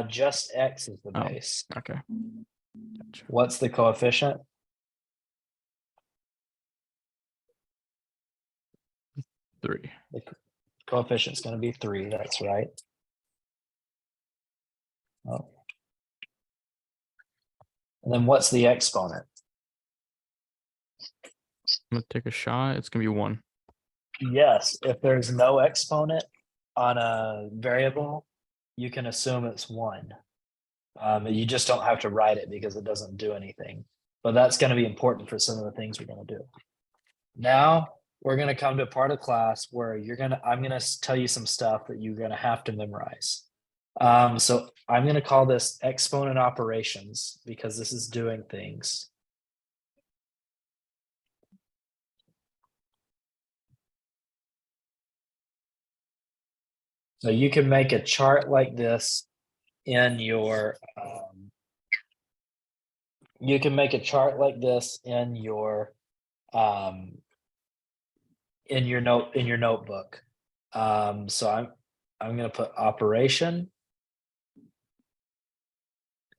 Just x is the Oh. base. Okay. Gotcha. What's the coefficient? 3. The coefficient's gonna be 3, that's right. Oh. And then what's the exponent? I'm gonna take a shot. It's gonna be 1. Yes, if there's no exponent on a variable, you can assume it's 1. You just don't have to write it because it doesn't do anything. But that's going to be important for some of the things we're going to do. Now we're going to come to a part of class where I'm going to tell you some stuff that you're going to have to memorize. So I'm going to call this exponent operations because this is doing things. So you can make a chart like this in your notebook. So I'm going to put operation.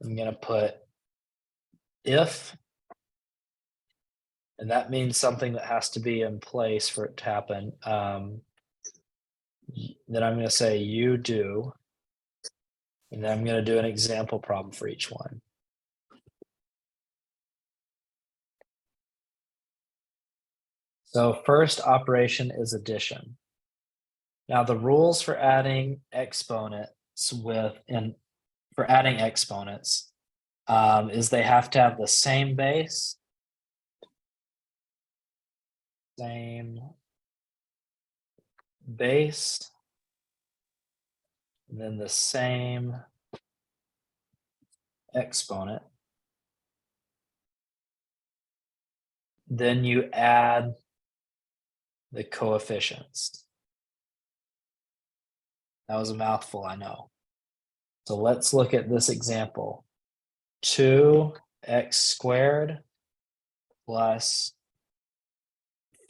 I'm going to put if, and that means something that has to be in place for it to happen. Then I'm going to say you do, and then I'm going to do an example problem for each one. So first operation is addition. Now the rules for adding exponents is they have to have the same base, and then the same exponent. Then you add the coefficients. That was a mouthful, I know. So let's look at this example. 2x squared plus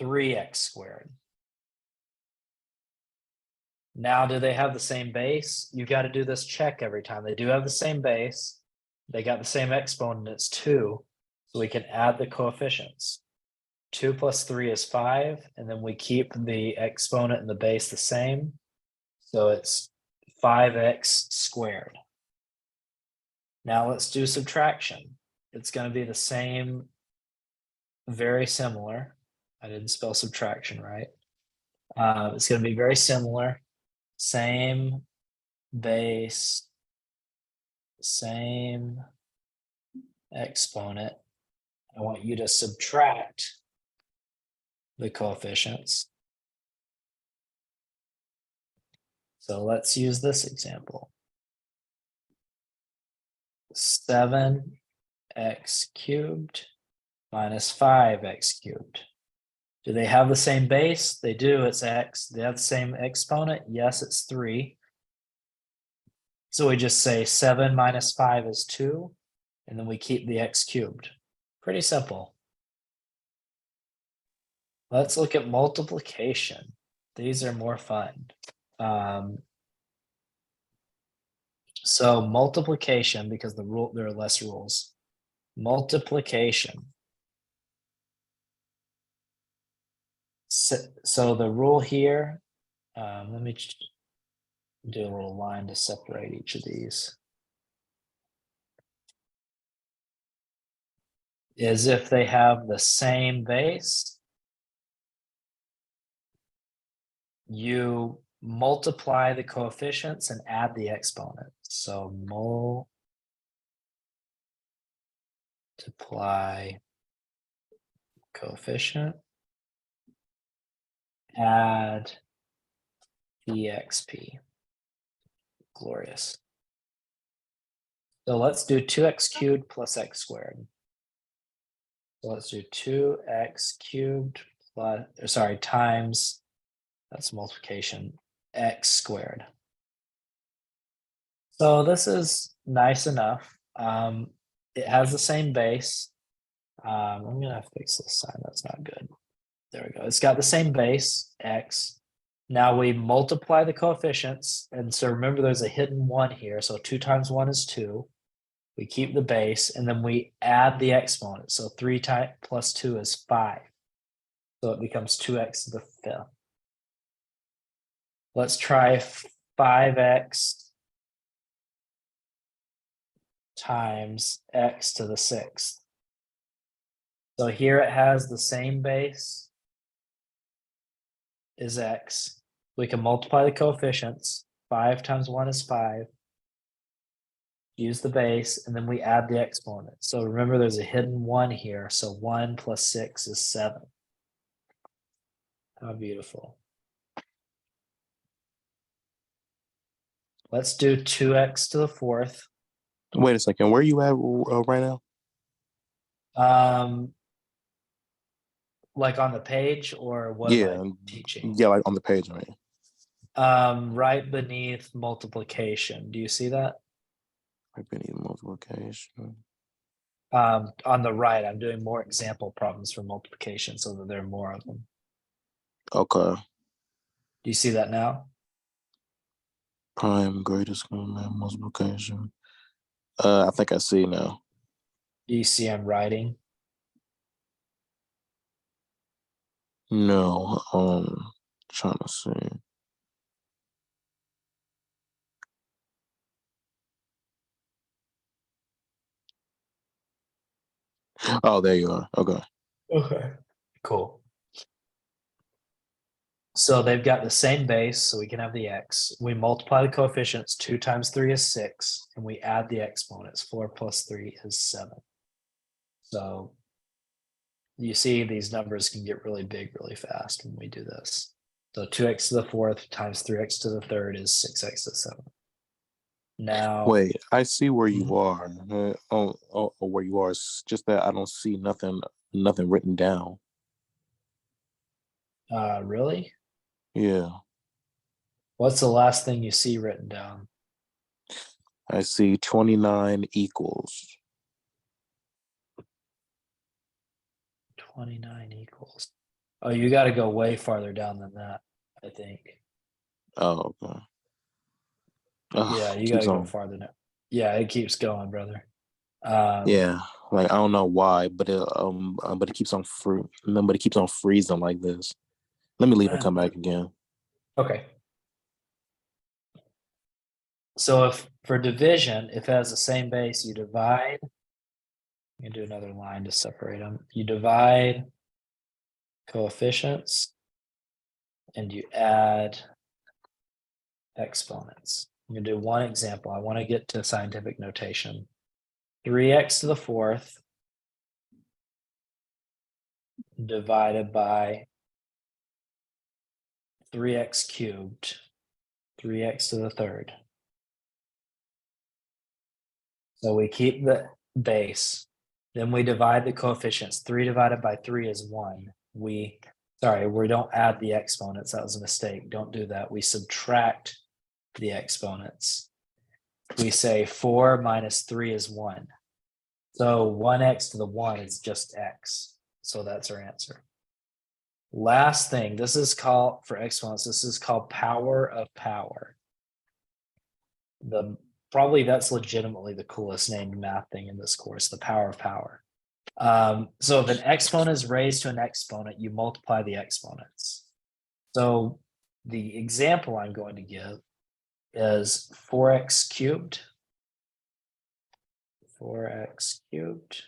3x squared. Now, do they have the same base? You got to do this check every time. They do have the same base. They got the same exponent, it's 2. So we can add the coefficients. 2 plus 3 is 5, and then we keep the exponent and the base the same. So it's 5x squared. Now let's do subtraction. It's going to be the same, very similar. I didn't spell subtraction right. It's going to be very similar. Same base, same exponent. I want you to subtract the coefficients. So let's use this example. 7x cubed minus 5x cubed. Do they have the same base? They do, it's x. They have the same exponent? Yes, it's 3. So we just say 7 minus 5 is 2, and then we keep the x cubed. Pretty simple. Let's look at multiplication. These are more fun. So multiplication, because there are less rules. Multiplication. So the rule here, let me do a little line to separate each of these. Is if they have the same base, you multiply the coefficients and add the exponent. So multiply coefficient, add exp. Glorious. So let's do 2x cubed plus x squared. So let's do 2x cubed plus, sorry, times, that's multiplication, x squared. So this is nice enough. It has the same base. I'm gonna fix this sign, that's not good. There we go. It's got the same base, x. Now we multiply the coefficients. And so remember there's a hidden 1 here. So 2 times 1 is 2. We keep the base and then we add the exponent. So 3 times plus 2 is 5. So it becomes 2x to the 5th. Let's try 5x times x to the 6th. So here it has the same base is x. We can multiply the coefficients. 5 times 1 is 5. Use the base, and then we add the exponent. So remember there's a hidden 1 here. So 1 plus 6 is 7. How beautiful. Let's do 2x to the 4th. Wait a second. Where you at right now? Like on the page, or what am I teaching? Yeah, like on the page, right? Right beneath multiplication. Do you see that? Right beneath multiplication. On the right, I'm doing more example problems for multiplication so that there are more of them. Okay. Do you see that now? Prime greatest common multiplication. I think I see now. Do you see I'm writing? No, trying to see. Oh, there you are. Okay. Okay. Cool. So they've got the same base, so we can have the x. We multiply the coefficients. 2 times 3 is 6, and we add the exponents. 4 plus 3 is 7. So you see these numbers can get really big really fast when we do this. So 2x to the 4th times 3x to the 3rd is 6x to the 7th. Now, Wait, I see where you are. Where you are. It's just that I don't see nothing written down. really? Yeah, What's the last thing you see written down? I see 29 equals. 29 equals. Oh, you got to go way farther down than that, I think. Oh, okay. Yeah, you got to go farther now. Yeah, it keeps going, brother. Yeah, like I don't know why, but it keeps on but it keeps on freezing like this. Let me leave and come back again. Okay. So if for division, if it has the same base, you divide. You can do another line to separate them. You divide coefficients and you add exponents. I'm going to do one example. I want to get to scientific notation. 3x to the 4th divided by 3x cubed, 3x to the 3rd. So we keep the base, then we divide the coefficients. 3 divided by 3 is 1. We don't add the exponents. That was a mistake. Don't do that. We subtract the exponents. We say 4 minus 3 is 1. So 1x to the 1 is just x. So that's our answer. Last thing, this is called, for exponents, this is called power of power. Probably that's legitimately the coolest named math thing in this course, the power of power. So if an exponent is raised to an exponent, you multiply the exponents. So the example I'm going to give is 4x cubed. 4x cubed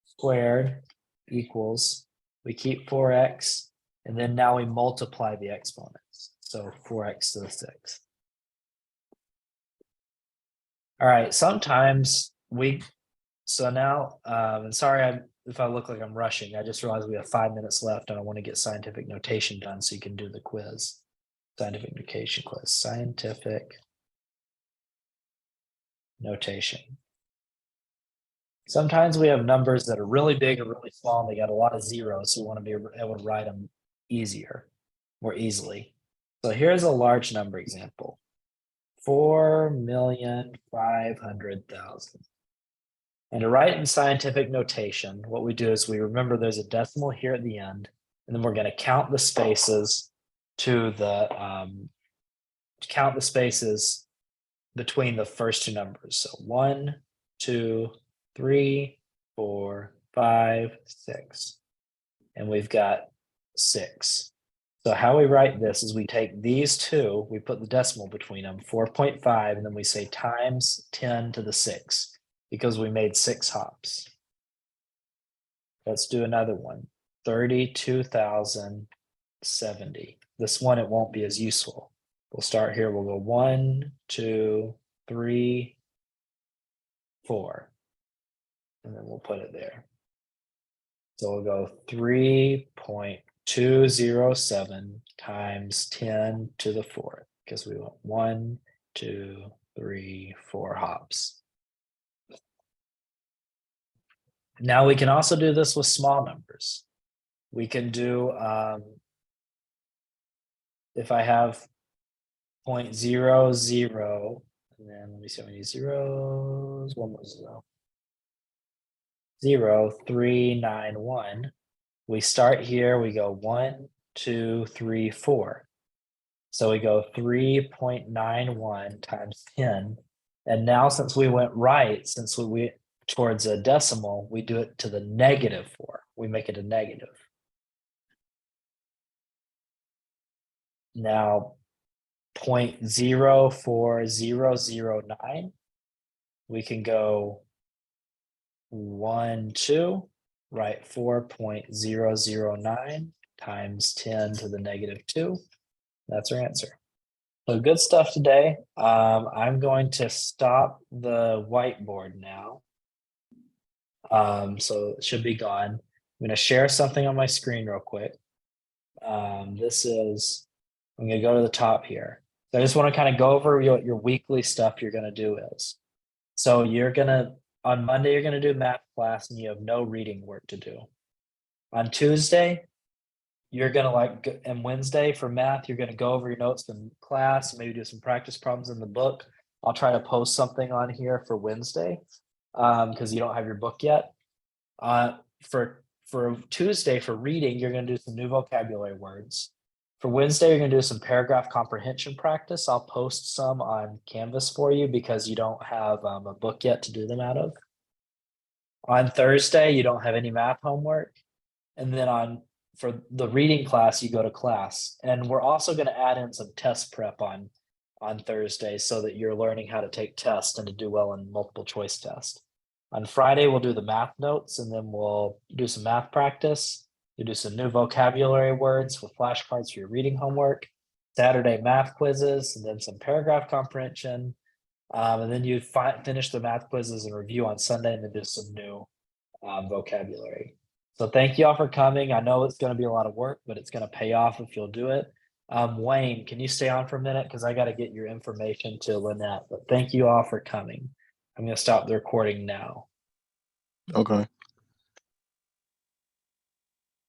squared equals, we keep 4x, and then now we multiply the exponents. So 4x to the 6th. All right, sometimes so now, and sorry, if I look like I'm rushing. I just realized we have 5 minutes left and I want to get scientific notation done so you can do the quiz. Scientific notation quiz, scientific notation. Sometimes we have numbers that are really big or really small and they got a lot of zeros, so we want to be able to write them more easily. So here's a large number example. 4,500,000. And to write in scientific notation, what we do is we remember there's a decimal here at the end, and then we're going to count the spaces between the first two numbers. So 1, 2, 3, 4, 5, 6. And we've got 6. So how we write this is we take these two, we put the decimal between them, 4.5, and then we say times 10 to the 6, because we made 6 hops. Let's do another one, 32,070. This one, it won't be as useful. We'll start here, we'll go 1, 2, 3, 4. And then we'll put it there. So we'll go 3.207 times 10 to the 4th, because we want 1, 2, 3, 4 hops. Now we can also do this with small numbers. We can do, if I have 0.00, and then let me see how many zeros, one more 0.0391. We start here, we go 1, 2, 3, 4. So we go 3.91 times 10. And now since we went right, since we went towards a decimal, we do it to the -4. We make it a negative. Now 0.04009, we can go 1, 2, right? 4.009 times 10 to the -2. That's our answer. So good stuff today. I'm going to stop the whiteboard now. So it should be gone. I'm going to share something on my screen real quick. I'm going to go to the top here. So I just want to kind of go over what your weekly stuff you're going to do is. So on Monday, you're going to do math class and you have no reading work to do. On Tuesday, you're going to and Wednesday for math, you're going to go over your notes from class, maybe do some practice problems in the book. I'll try to post something on here for Wednesday because you don't have your book yet. For Tuesday, for reading, you're going to do some new vocabulary words. For Wednesday, you're going to do some paragraph comprehension practice. I'll post some on Canvas for you because you don't have a book yet to do them out of. On Thursday, you don't have any math homework. And then for the reading class, you go to class. And we're also going to add in some test prep on Thursday so that you're learning how to take tests and to do well in multiple choice tests. On Friday, we'll do the math notes and then we'll do some math practice. You do some new vocabulary words with flashcards for your reading homework. Saturday, math quizzes, and then some paragraph comprehension. And then you finish the math quizzes and review on Sunday and then do some new vocabulary. So thank you all for coming. I know it's going to be a lot of work, but it's going to pay off if you'll do it. Wayne, can you stay on for a minute? Because I got to get your information to Lynette. But thank you all for coming. I'm going to stop the recording now. Okay.